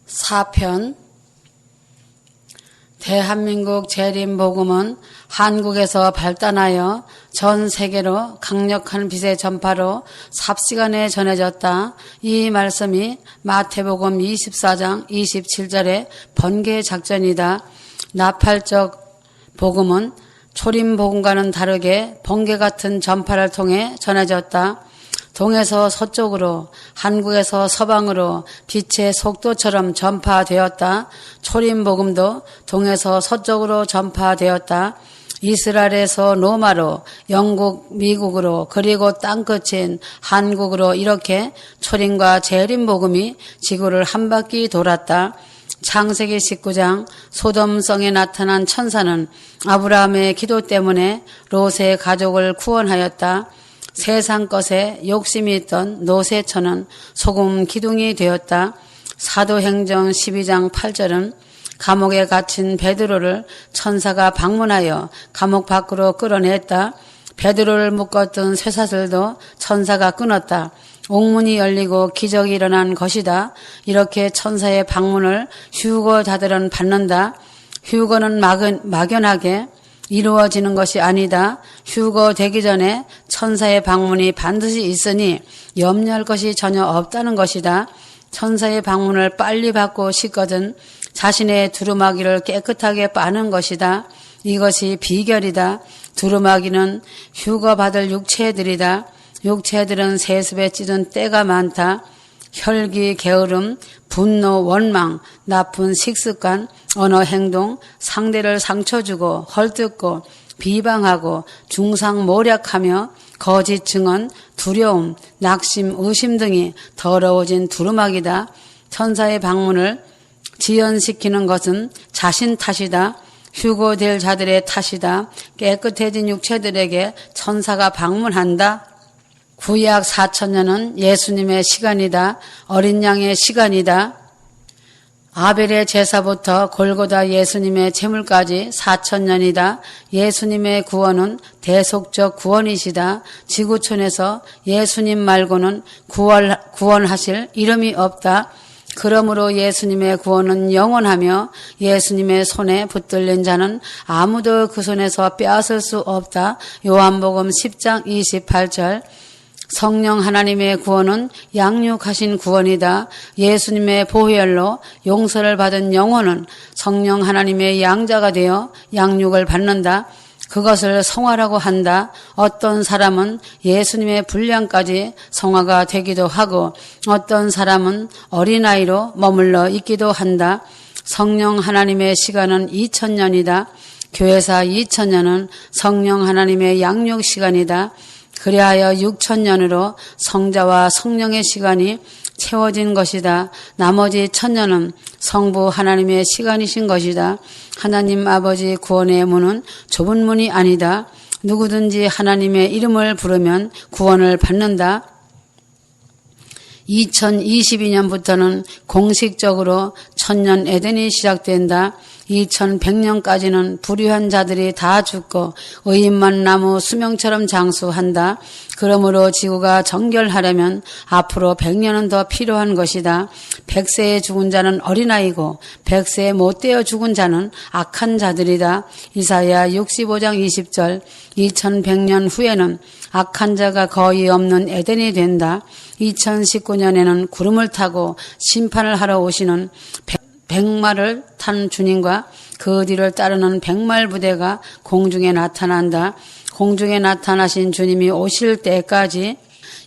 4편 대한민국 재림복음은 한국에서 발단하여 전 세계로 강력한 빛의 전파로 삽시간에 전해졌다. 이 말씀이 마태복음 24장 27절의 번개 작전이다. 나팔적 복음은 초림복음과는 다르게 번개 같은 전파를 통해 전해졌다. 동에서 서쪽으로, 한국에서 서방으로 빛의 속도처럼 전파되었다. 초림복음도 동에서 서쪽으로 전파되었다. 이스라엘에서 로마로, 영국, 미국으로, 그리고 땅끝인 한국으로 이렇게 초림과 재림복음이 지구를 한 바퀴 돌았다. 창세기 19장 소돔성에 나타난 천사는 아브라함의 기도 때문에 롯의 가족을 구원하였다. 세상 것에 욕심이 있던 노세천은 소금 기둥이 되었다. 사도행전 12장 8절은 감옥에 갇힌 베드로를 천사가 방문하여 감옥 밖으로 끌어냈다. 베드로를 묶었던 쇠사슬도 천사가 끊었다. 옥문이 열리고 기적이 일어난 것이다. 이렇게 천사의 방문을 휴거자들은 받는다. 휴거는 막연하게 이루어지는 것이 아니다. 휴거되기 전에 천사의 방문이 반드시 있으니 염려할 것이 전혀 없다는 것이다. 천사의 방문을 빨리 받고 싶거든 자신의 두루마기를 깨끗하게 빠는 것이다. 이것이 비결이다. 두루마기는 휴거받을 육체들이다. 육체들은 세습에 찌든 때가 많다. 혈기, 게으름, 분노, 원망, 나쁜 식습관, 언어, 행동, 상대를 상처 주고 헐뜯고 비방하고 중상모략하며 거짓 증언, 두려움, 낙심, 의심 등이 더러워진 두루마기다. 천사의 방문을 지연시키는 것은 자신 탓이다. 휴거될 자들의 탓이다. 깨끗해진 육체들에게 천사가 방문한다. 구약 4,000년은 예수님의 시간이다. 어린 양의 시간이다. 아벨의 제사부터 골고다 예수님의 제물까지 4,000년이다. 예수님의 구원은 대속적 구원이시다. 지구촌에서 예수님 말고는 구원하실 이름이 없다. 그러므로 예수님의 구원은 영원하며 예수님의 손에 붙들린 자는 아무도 그 손에서 빼앗을 수 없다. 요한복음 10장 28절 성령 하나님의 구원은 양육하신 구원이다. 예수님의 보혈로 용서를 받은 영혼은 성령 하나님의 양자가 되어 양육을 받는다. 그것을 성화라고 한다. 어떤 사람은 예수님의 분량까지 성화가 되기도 하고 어떤 사람은 어린아이로 머물러 있기도 한다. 성령 하나님의 시간은 2000년이다. 교회사 2000년은 성령 하나님의 양육 시간이다. 그리하여 6,000년으로 성자와 성령의 시간이 채워진 것이다. 나머지 1,000년은 성부 하나님의 시간이신 것이다. 하나님 아버지 구원의 문은 좁은 문이 아니다. 누구든지 하나님의 이름을 부르면 구원을 받는다. 2022년부터는 공식적으로 천년 에덴이 시작된다. 2100년까지는 불의한 자들이 다 죽고 의인만 남아 수명처럼 장수한다. 그러므로 지구가 정결하려면 앞으로 100년은 더 필요한 것이다. 100세에 죽은 자는 어린아이고 100세에 못되어 죽은 자는 악한 자들이다. 이사야 65장 20절 2100년 후에는 악한 자가 거의 없는 에덴이 된다. 2019년에는 구름을 타고 심판을 하러 오시는 백마를 탄 주님과 그 뒤를 따르는 백말 부대가 공중에 나타난다. 공중에 나타나신 주님이 오실 때까지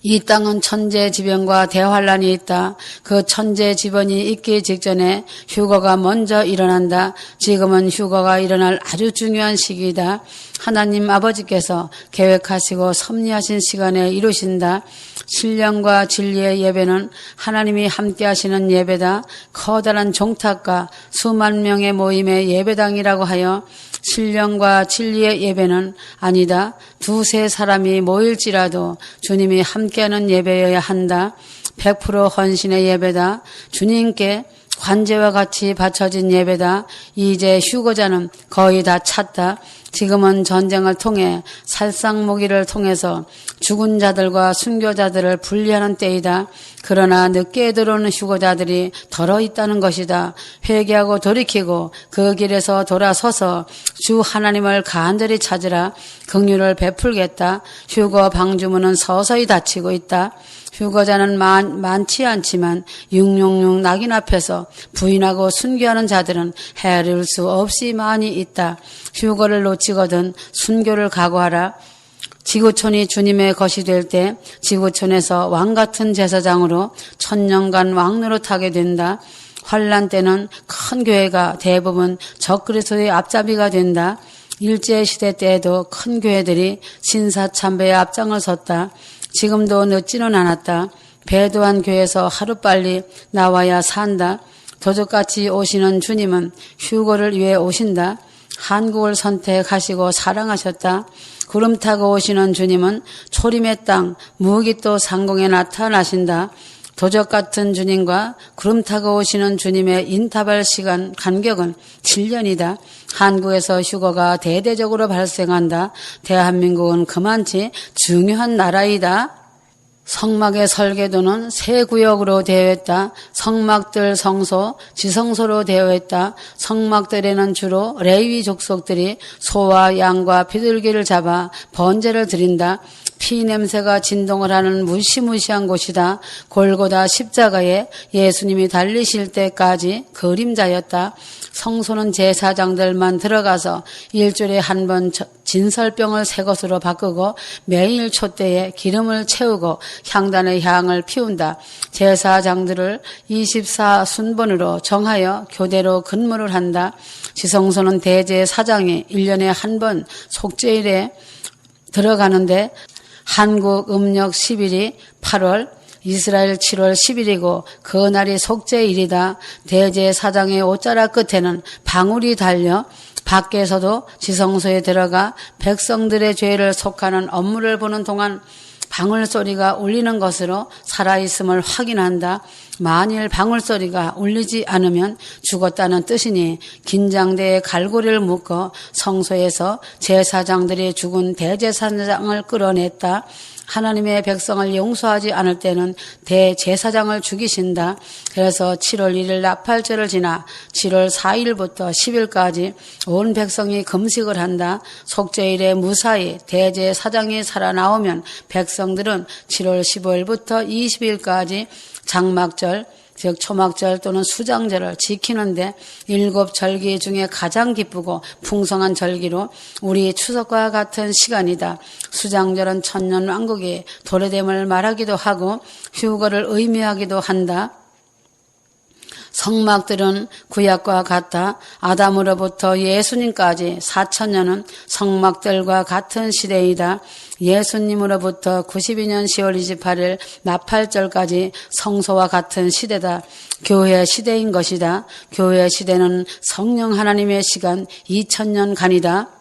이 땅은 천재지변과 대환란이 있다. 그 천재지변이 있기 직전에 휴거가 먼저 일어난다. 지금은 휴거가 일어날 아주 중요한 시기이다. 하나님 아버지께서 계획하시고 섭리하신 시간에 이루신다. 신령과 진리의 예배는 하나님이 함께 하시는 예배다. 커다란 종탑과 수만 명의 모임의 예배당이라고 하여 신령과 진리의 예배는 아니다. 두세 사람이 모일지라도 주님이 함께하는 예배여야 한다. 100% 헌신의 예배다. 주님께 관제와 같이 바쳐진 예배다. 이제 휴거자는 거의 다 찼다. 지금은 전쟁을 통해 살상무기를 통해서 죽은 자들과 순교자들을 분리하는 때이다. 그러나 늦게 들어오는 휴거자들이 덜어 있다는 것이다. 회개하고 돌이키고 그 길에서 돌아서서 주 하나님을 간절히 찾으라. 긍휼을 베풀겠다. 휴거 방주문은 서서히 닫히고 있다. 휴거자는 많지 않지만 666 낙인 앞에서 부인하고 순교하는 자들은 헤아릴 수 없이 많이 있다. 휴거를 놓치거든 순교를 각오하라. 지구촌이 주님의 것이 될 때 지구촌에서 왕같은 제사장으로 천년간 왕노릇하게 된다. 환란 때는 큰 교회가 대부분 적그리스도의 앞잡이가 된다. 일제시대 때에도 큰 교회들이 신사참배의 앞장을 섰다. 지금도 늦지는 않았다. 배도한 교회에서 하루빨리 나와야 산다. 도적같이 오시는 주님은 휴거를 위해 오신다. 한국을 선택하시고 사랑하셨다. 구름 타고 오시는 주님은 초림의 땅 무기또 상공에 나타나신다. 도적 같은 주님과 구름 타고 오시는 주님의 인터벌 시간 간격은 7년이다. 한국에서 휴거가 대대적으로 발생한다. 대한민국은 그만치 중요한 나라이다. 성막의 설계도는 세 구역으로 되어 있다. 성막들 성소, 지성소로 되어 있다. 성막들에는 주로 레위 족속들이 소와 양과 비둘기를 잡아 번제를 드린다. 피 냄새가 진동을 하는 무시무시한 곳이다. 골고다 십자가에 예수님이 달리실 때까지 그림자였다. 성소는 제사장들만 들어가서 일주일에 한 번 진설병을 새 것으로 바꾸고 매일 촛대에 기름을 채우고 향단의 향을 피운다. 제사장들을 24순번으로 정하여 교대로 근무를 한다. 지성소는 대제사장이 1년에 한 번 속죄일에 들어가는데 한국 음력 10일이 8월, 이스라엘 7월 10일이고 그 날이 속죄일이다. 대제사장의 옷자락 끝에는 방울이 달려 밖에서도 지성소에 들어가 백성들의 죄를 속하는 업무를 보는 동안 방울소리가 울리는 것으로 살아있음을 확인한다. 만일 방울소리가 울리지 않으면 죽었다는 뜻이니 긴장대에 갈고리를 묶어 성소에서 제사장들이 죽은 대제사장을 끌어냈다. 하나님의 백성을 용서하지 않을 때는 대제사장을 죽이신다. 그래서 7월 1일 나팔절을 지나 7월 4일부터 10일까지 온 백성이 금식을 한다. 속죄일에 무사히 대제사장이 살아나오면 백성들은 7월 15일부터 20일까지 장막절, 즉 초막절 또는 수장절을 지키는데 7절기 중에 가장 기쁘고 풍성한 절기로 우리 추석과 같은 시간이다. 수장절은 천년왕국의 도래됨을 말하기도 하고 휴거를 의미하기도 한다. 성막들은 구약과 같다. 아담으로부터 예수님까지 4,000년은 성막들과 같은 시대이다. 예수님으로부터 92년 10월 28일 나팔절까지 성소와 같은 시대다. 교회 시대인 것이다. 교회 시대는 성령 하나님의 시간 2000년간이다.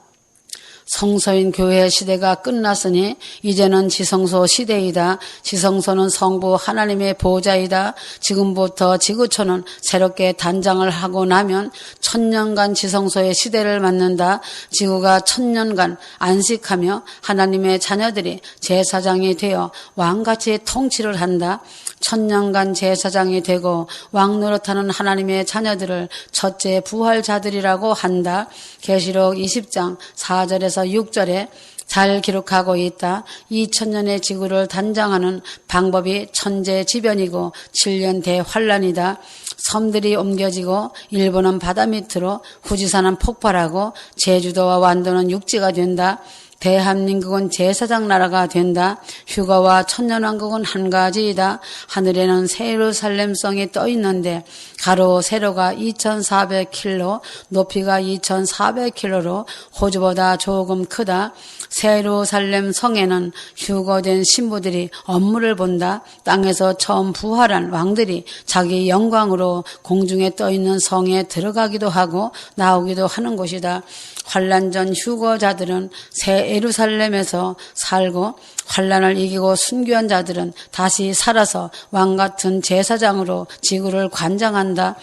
성소인 교회 시대가 끝났으니 이제는 지성소 시대이다. 지성소는 성부 하나님의 보좌이다. 지금부터 지구촌은 새롭게 단장을 하고 나면 1000년간 지성소의 시대를 맞는다. 지구가 1000년간 안식하며 하나님의 자녀들이 제사장이 되어 왕같이 통치를 한다. 1000년간 제사장이 되고 왕노릇하는 하나님의 자녀들을 첫째 부활자들이라고 한다. 계시록 20장 4절에서 6절에 잘 기록하고 있다. 2000년의 지구를 단장하는 방법이 천재지변이고 7년 대환란이다. 섬들이 옮겨지고 일본은 바다 밑으로, 후지산은 폭발하고 제주도와 완도는 육지가 된다. 대한민국은 제사장 나라가 된다. 휴거와 천년왕국은 한 가지이다. 하늘에는 새 예루살렘성이 떠 있는데 가로 세로가 2,400킬로, 높이가 2,400킬로로 호주보다 조금 크다. 새 예루살렘 성에는 휴거된 신부들이 업무를 본다. 땅에서 처음 부활한 왕들이 자기 영광으로 공중에 떠 있는 성에 들어가기도 하고 나오기도 하는 곳이다. 환란 전 휴거자들은 새 예루살렘에서 살고 환란을 이기고 순교한 자들은 다시 살아서 왕같은 제사장으로 지구를 관장한다.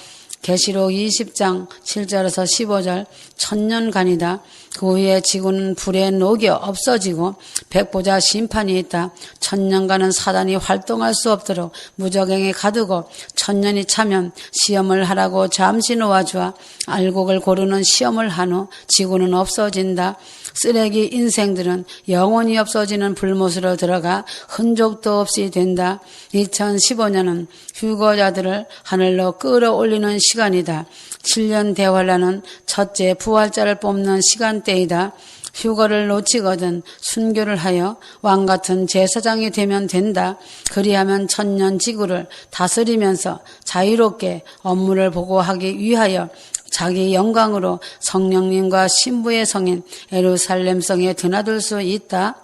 계시록 20장 7절에서 15절 천년간이다. 그 후에 지구는 불에 녹여 없어지고 백보자 심판이 있다. 천년간은 사단이 활동할 수 없도록 무적행에 가두고 천년이 차면 시험을 하라고 잠시 놓아주어 알곡을 고르는 시험을 한 후 지구는 없어진다. 쓰레기 인생들은 영원히 없어지는 불못으로 들어가 흔적도 없이 된다. 2015년은 휴거자들을 하늘로 끌어올리는 시간이다. 7년 대환란은 첫째 부활자를 뽑는 시간대이다. 휴거를 놓치거든 순교를 하여 왕같은 제사장이 되면 된다. 그리하면 천년 지구를 다스리면서 자유롭게 업무를 보고하기 위하여 자기 영광으로 성령님과 신부의 성인 예루살렘 성에 드나들 수 있다.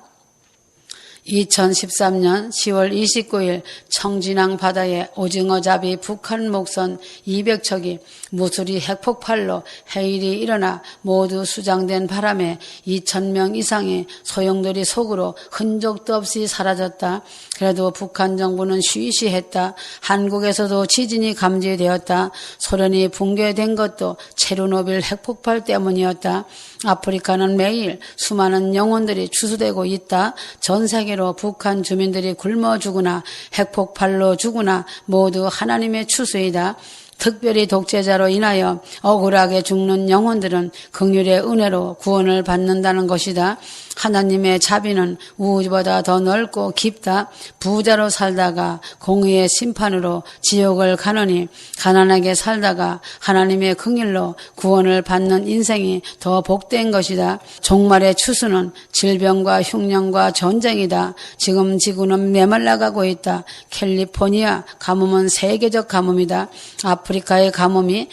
2013년 10월 29일 청진항 바다에 오징어잡이 북한 목선 200척이 무수리 핵폭발로 해일이 일어나 모두 수장된 바람에 2,000명 이상의 소용돌이 속으로 흔적도 없이 사라졌다. 그래도 북한 정부는 쉬쉬했다. 한국에서도 지진이 감지되었다. 소련이 붕괴된 것도 체르노빌 핵폭발 때문이었다. 아프리카는 매일 수많은 영혼들이 추수되고 있다. 전 세계로 북한 주민들이 굶어 죽으나 핵폭발로 죽으나 모두 하나님의 추수이다. 특별히 독재자로 인하여 억울하게 죽는 영혼들은 긍휼의 은혜로 구원을 받는다는 것이다. 하나님의 자비는 우주보다 더 넓고 깊다. 부자로 살다가 공의의 심판으로 지옥을 가느니 가난하게 살다가 하나님의 긍휼로 구원을 받는 인생이 더 복된 것이다. 종말의 추수는 질병과 흉년과 전쟁이다. 지금 지구는 메말라가고 있다. 캘리포니아 가뭄은 세계적 가뭄이다. 아프리카의 가뭄이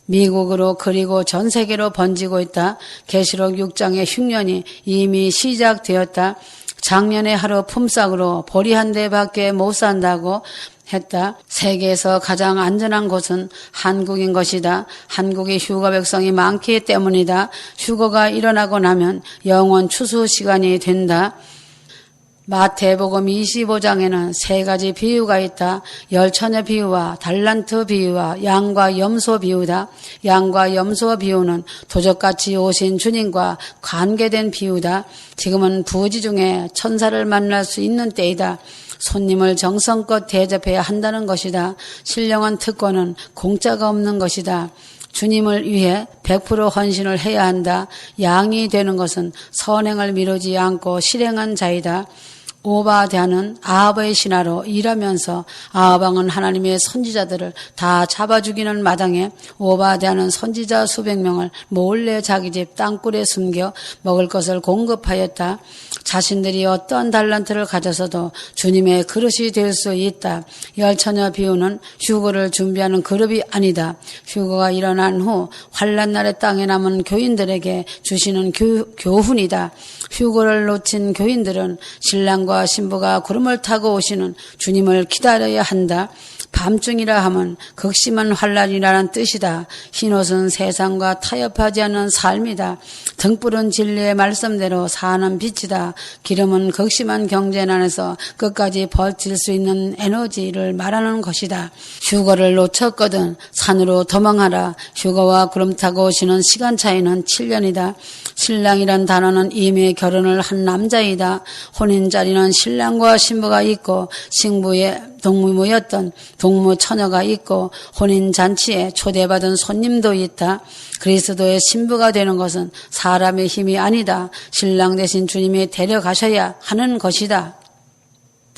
미국으로 그리고 전 세계로 번지고 있다. 계시록 6장의 흉년이 이미 시작되었다. 작년에 하루 품삯으로 보리 한 대밖에 못 산다고 했다. 세계에서 가장 안전한 곳은 한국인 것이다. 한국의 휴거 백성이 많기 때문이다. 휴거가 일어나고 나면 영원 추수 시간이 된다. 마태복음 25장에는 세 가지 비유가 있다. 열처녀 비유와 달란트 비유와 양과 염소 비유다. 양과 염소 비유는 도적같이 오신 주님과 관계된 비유다. 지금은 부지 중에 천사를 만날 수 있는 때이다. 손님을 정성껏 대접해야 한다는 것이다. 신령한 특권은 공짜가 없는 것이다. 주님을 위해 100% 헌신을 해야 한다. 양이 되는 것은 선행을 미루지 않고 실행한 자이다. 오바댜는 아합의 신하로 일하면서 아합왕은 하나님의 선지자들을 다 잡아 죽이는 마당에 오바댜는 선지자 수백 명을 몰래 자기 집 땅굴에 숨겨 먹을 것을 공급하였다. 자신들이 어떠한 달란트를 가져서도 주님의 그릇이 될 수 있다. 열처녀 비유는 휴거를 준비하는 그룹이 아니다. 휴거가 일어난 후 환란날의 땅에 남은 교인들에게 주시는 교훈이다. 휴거를 놓친 교인들은 신랑과 신부가 구름을 타고 오시는 주님을 기다려야 한다. 밤중이라 함은 극심한 환란이라는 뜻이다. 흰옷은 세상과 타협하지 않는 삶이다. 등불은 진리의 말씀대로 사는 빛이다. 기름은 극심한 경제난에서 끝까지 버틸 수 있는 에너지를 말하는 것이다. 휴거를 놓쳤거든 산으로 도망하라. 휴거와 구름 타고 오시는 시간 차이는 7년이다. 신랑이란 단어는 이미 결혼을 한 남자이다. 혼인 자리는 신랑과 신부가 있고 신부의 동무였던 동무 처녀가 있고 혼인 잔치에 초대받은 손님도 있다. 그리스도의 신부가 되는 것은 사람의 힘이 아니다. 신랑 대신 주님이 데려가셔야 하는 것이다.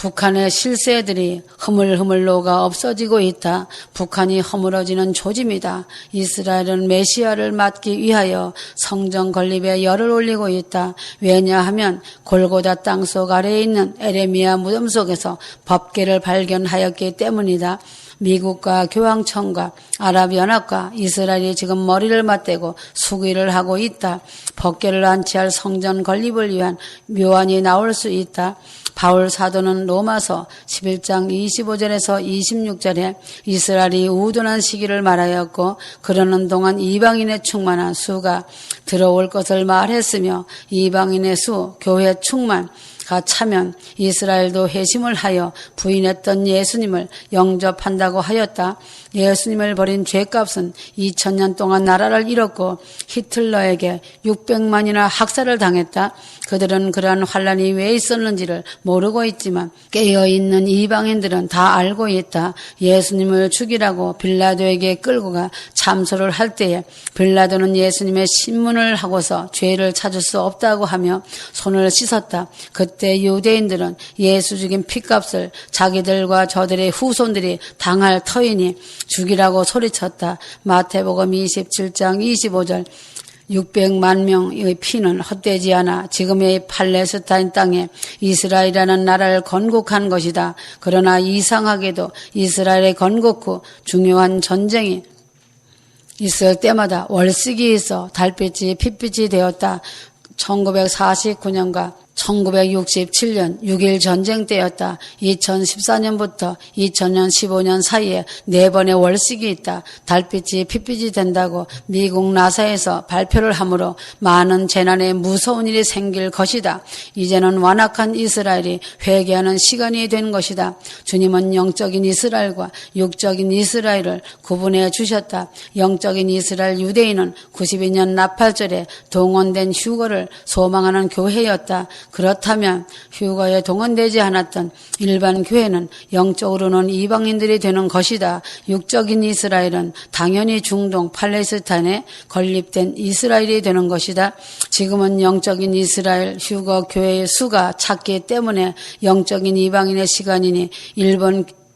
북한의 실세들이 흐물흐물 녹아 없어지고 있다. 북한이 허물어지는 조짐이다. 이스라엘은 메시아를 맞기 위하여 성전 건립에 열을 올리고 있다. 왜냐하면 골고다 땅속 아래에 있는 에레미야 무덤 속에서 법궤를 발견하였기 때문이다. 미국과 교황청과 아랍연합과 이스라엘이 지금 머리를 맞대고 수기를 하고 있다. 법궤를 안치할 성전 건립을 위한 묘안이 나올 수 있다. 바울 사도는 로마서 11장 25절에서 26절에 이스라엘이 우둔한 시기를 말하였고 그러는 동안 이방인의 충만한 수가 들어올 것을 말했으며 이방인의 수, 교회 충만가 차면 이스라엘도 회심을 하여 부인했던 예수님을 영접한다고 하였다. 예수님을 버린 죄값은 2000년 동안 나라를 잃었고 히틀러에게 600만이나 학살을 당했다. 그들은 그러한 환란이 왜 있었는지를 모르고 있지만 깨어있는 이방인들은 다 알고 있다. 예수님을 죽이라고 빌라도에게 끌고 가 참소를 할 때에 빌라도는 예수님의 신문을 하고서 죄를 찾을 수 없다고 하며 손을 씻었다. 그때 유대인들은 예수 죽인 핏값을 자기들과 저들의 후손들이 당할 터이니 죽이라고 소리쳤다. 마태복음 27장 25절 600만 명의 피는 헛되지 않아 지금의 팔레스타인 땅에 이스라엘이라는 나라를 건국한 것이다. 그러나 이상하게도 이스라엘의 건국 후 중요한 전쟁이 있을 때마다 월식이 있어 달빛이 핏빛이 되었다. 1949년과 1967년 6.1 전쟁 때였다. 2014년부터 2000년 15년 사이에 4번의 월식이 있다. 달빛이 핏빛이 된다고 미국 나사에서 발표를 하므로 많은 재난에 무서운 일이 생길 것이다. 이제는 완악한 이스라엘이 회개하는 시간이 된 것이다. 주님은 영적인 이스라엘과 육적인 이스라엘을 구분해 주셨다. 영적인 이스라엘 유대인은 92년 나팔절에 동원된 휴거를 소망하는 교회였다. 그렇다면 휴거에 동원되지 않았던 일반 교회는 영적으로는 이방인들이 되는 것이다. 육적인 이스라엘은 당연히 중동 팔레스타인에 건립된 이스라엘이 되는 것이다. 지금은 영적인 이스라엘 휴거 교회의 수가 작기 때문에 영적인 이방인의 시간이니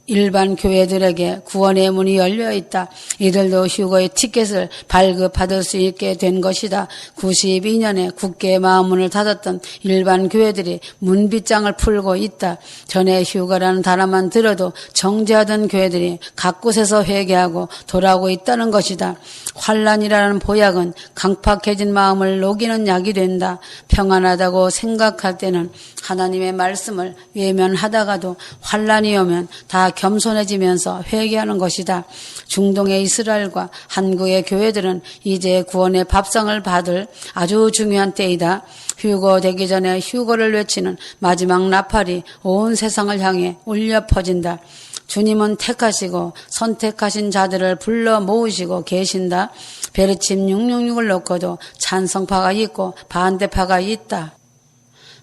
일반 교회들에게 구원의 문이 열려 있다. 이들도 휴거의 티켓을 발급받을 수 있게 된 것이다. 92년에 국계의 마음문을 닫았던 일반 교회들이 문빗장을 풀고 있다. 전에 휴거라는 단어만 들어도 정죄하던 교회들이 각 곳에서 회개하고 돌아오고 있다는 것이다. 환란이라는 보약은 강팍해진 마음을 녹이는 약이 된다. 평안하다고 생각할 때는 하나님의 말씀을 외면하다가도 환란이 오면 다 겸손해지면서 회개하는 것이다. 중동의 이스라엘과 한국의 교회들은 이제 구원의 밥상을 받을 아주 중요한 때이다. 휴거 되기 전에 휴거를 외치는 마지막 나팔이 온 세상을 향해 울려 퍼진다. 주님은 택하시고 선택하신 자들을 불러 모으시고 계신다. 베르침 666을 놓고도 찬성파가 있고 반대파가 있다.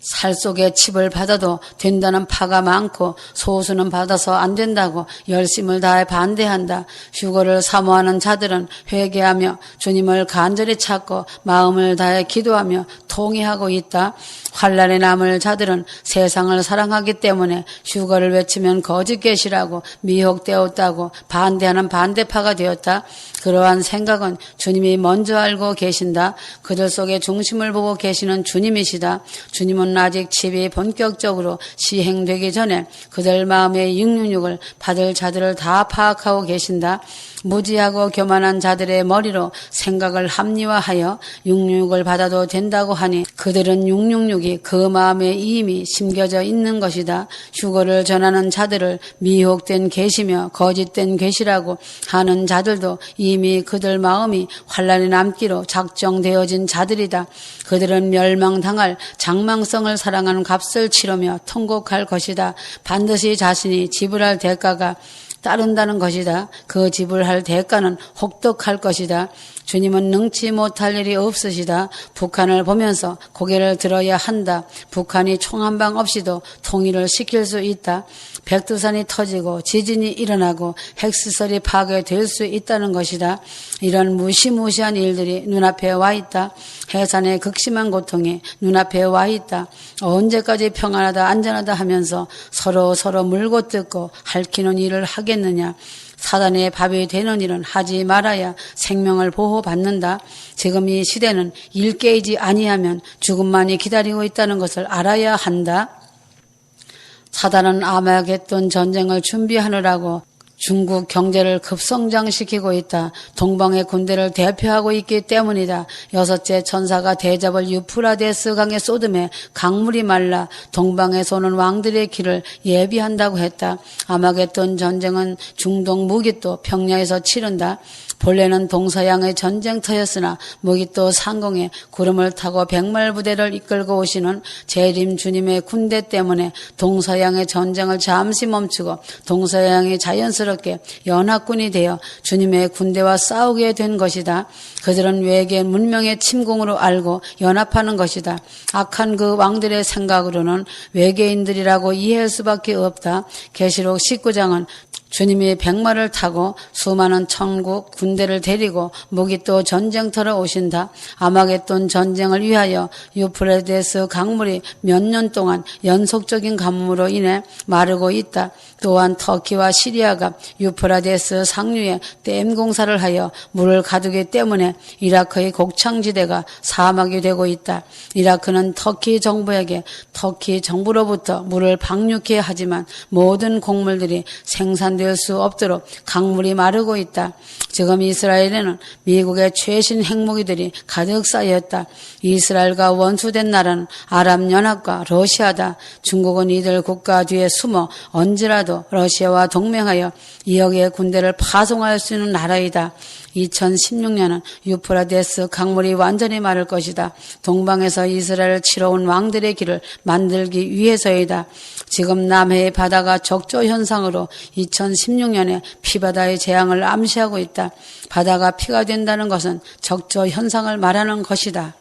살 속에 칩을 받아도 된다는 파가 많고 소수는 받아서 안 된다고 열심을 다해 반대한다. 휴거를 사모하는 자들은 회개하며 주님을 간절히 찾고 마음을 다해 기도하며 통회하고 있다. 환란에 남을 자들은 세상을 사랑하기 때문에 휴거를 외치면 거짓 계시라고 미혹되었다고 반대하는 반대파가 되었다. 그러한 생각은 주님이 먼저 알고 계신다. 그들 속에 중심을 보고 계시는 주님이시다. 주님은 아직 칩이 본격적으로 시행되기 전에 그들 마음의 666을 받을 자들을 다 파악하고 계신다. 무지하고 교만한 자들의 머리로 생각을 합리화하여 666을 받아도 된다고 하니 그들은 666이 그 마음에 이미 심겨져 있는 것이다. 휴거를 전하는 자들을 미혹된 계시며 거짓된 계시라고 하는 자들도 이미 그들 마음이 환란에 남기로 작정되어진 자들이다. 그들은 멸망당할 장망성을 사랑하는 값을 치르며 통곡할 것이다. 반드시 자신이 지불할 대가가 따른다는 것이다. 그 지불할 대가는 혹독할 것이다. 주님은 능치 못할 일이 없으시다. 북한을 보면서 고개를 들어야 한다. 북한이 총 한 방 없이도 통일을 시킬 수 있다. 백두산이 터지고 지진이 일어나고 핵시설이 파괴될 수 있다는 것이다. 이런 무시무시한 일들이 눈앞에 와 있다. 해산의 극심한 고통이 눈앞에 와 있다. 언제까지 평안하다 안전하다 하면서 서로 물고 뜯고 핥히는 일을 하겠느냐. 사단의 밥이 되는 일은 하지 말아야 생명을 보호받는다. 지금 이 시대는 일 깨이지 아니하면 죽음만이 기다리고 있다는 것을 알아야 한다. 사단은 아마겟돈 전쟁을 준비하느라고 중국 경제를 급성장시키고 있다. 동방의 군대를 대표하고 있기 때문이다. 6째 천사가 대접을 유프라데스 강에 쏟음에 강물이 말라 동방에서 오는 왕들의 길을 예비한다고 했다. 아마겟돈 전쟁은 중동 무기또 평야에서 치른다. 본래는 동서양의 전쟁터였으나 무기또 상공에 구름을 타고 백말부대를 이끌고 오시는 재림 주님의 군대 때문에 동서양의 전쟁을 잠시 멈추고 동서양이 자연스럽게 자연스럽게 연합군이 되어 주님의 군대와 싸우게 된 것이다. 그들은 외계 문명의 침공으로 알고 연합하는 것이다. 악한 그 왕들의 생각으로는 외계인들이라고 이해할 수밖에 없다. 계시록 19장은 주님이 백마를 타고 수많은 천국 군대를 데리고 무기또 전쟁터로 오신다. 아마겟돈 전쟁을 위하여 유프라데스 강물이 몇 년 동안 연속적인 가뭄으로 인해 마르고 있다. 또한 터키와 시리아가 유프라데스 상류에 댐 공사를 하여 물을 가두기 때문에 이라크의 곡창지대가 사막이 되고 있다. 이라크는 터키 정부에게 터키 정부로부터 물을 방류케 하지만 모든 곡물들이 생산될 수 없도록 강물이 마르고 있다. 지금 이스라엘에는 미국의 최신 핵무기들이 가득 쌓였다. 이스라엘과 원수된 나라는 아랍연합과 러시아다. 중국은 이들 국가 뒤에 숨어 언제라도 러시아와 동맹하여 2억의 군대를 파송할 수 있는 나라이다. 2016년은 유프라데스 강물이 완전히 마를 것이다. 동방에서 이스라엘을 치러 온 왕들의 길을 만들기 위해서이다. 지금 남해의 바다가 적조 현상으로 2016년에 피바다의 재앙을 암시하고 있다. 바다가 피가 된다는 것은 적조 현상을 말하는 것이다.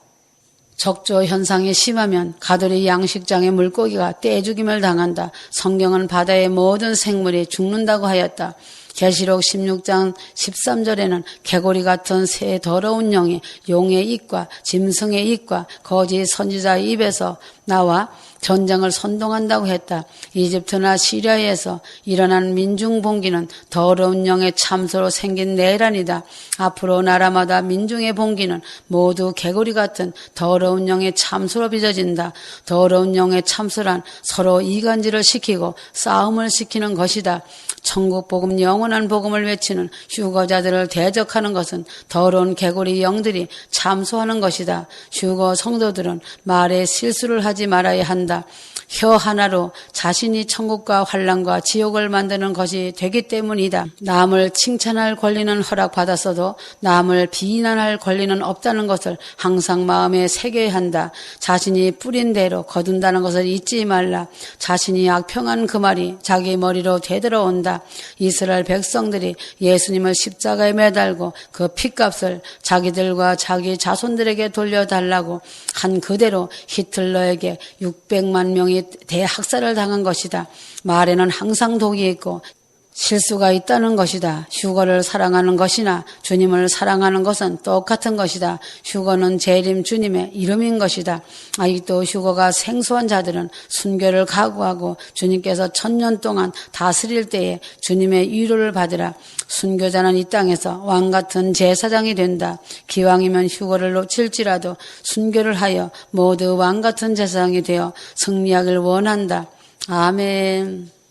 적조 현상이 심하면 가돌이 양식장의 물고기가 떼죽임을 당한다. 성경은 바다의 모든 생물이 죽는다고 하였다. 계시록 16장 13절에는 개구리 같은 새 더러운 영이 용의 입과 짐승의 입과 거짓 선지자의 입에서 나와 전쟁을 선동한다고 했다. 이집트나 시리아에서 일어난 민중 봉기는 더러운 영의 참소로 생긴 내란이다. 앞으로 나라마다 민중의 봉기는 모두 개구리 같은 더러운 영의 참소로 빚어진다. 더러운 영의 참소란 서로 이간질을 시키고 싸움을 시키는 것이다. 천국 복음, 영원한 복음을 외치는 휴거자들을 대적하는 것은 더러운 개구리 영들이 참소하는 것이다. 휴거 성도들은 말에 실수를 하지 말아야 한다. 혀 하나로 자신이 천국과 환난과 지옥을 만드는 것이 되기 때문이다. 남을 칭찬할 권리는 허락받았어도 남을 비난할 권리는 없다는 것을 항상 마음에 새겨야 한다. 자신이 뿌린 대로 거둔다는 것을 잊지 말라. 자신이 악평한 그 말이 자기 머리로 되돌아온다. 이스라엘 백성들이 예수님을 십자가에 매달고 그 핏값을 자기들과 자기 자손들에게 돌려달라고 한 그대로 히틀러에게 600만 명이 대학살을 당한 것이다. 말에는 항상 독이 있고 실수가 있다는 것이다. 휴거를 사랑하는 것이나 주님을 사랑하는 것은 똑같은 것이다. 휴거는 재림 주님의 이름인 것이다. 아직도 휴거가 생소한 자들은 순교를 각오하고 주님께서 1000년 동안 다스릴 때에 주님의 위로를 받으라. 순교자는 이 땅에서 왕같은 제사장이 된다. 기왕이면 휴거를 놓칠지라도 순교를 하여 모두 왕같은 제사장이 되어 승리하길 원한다. 아멘.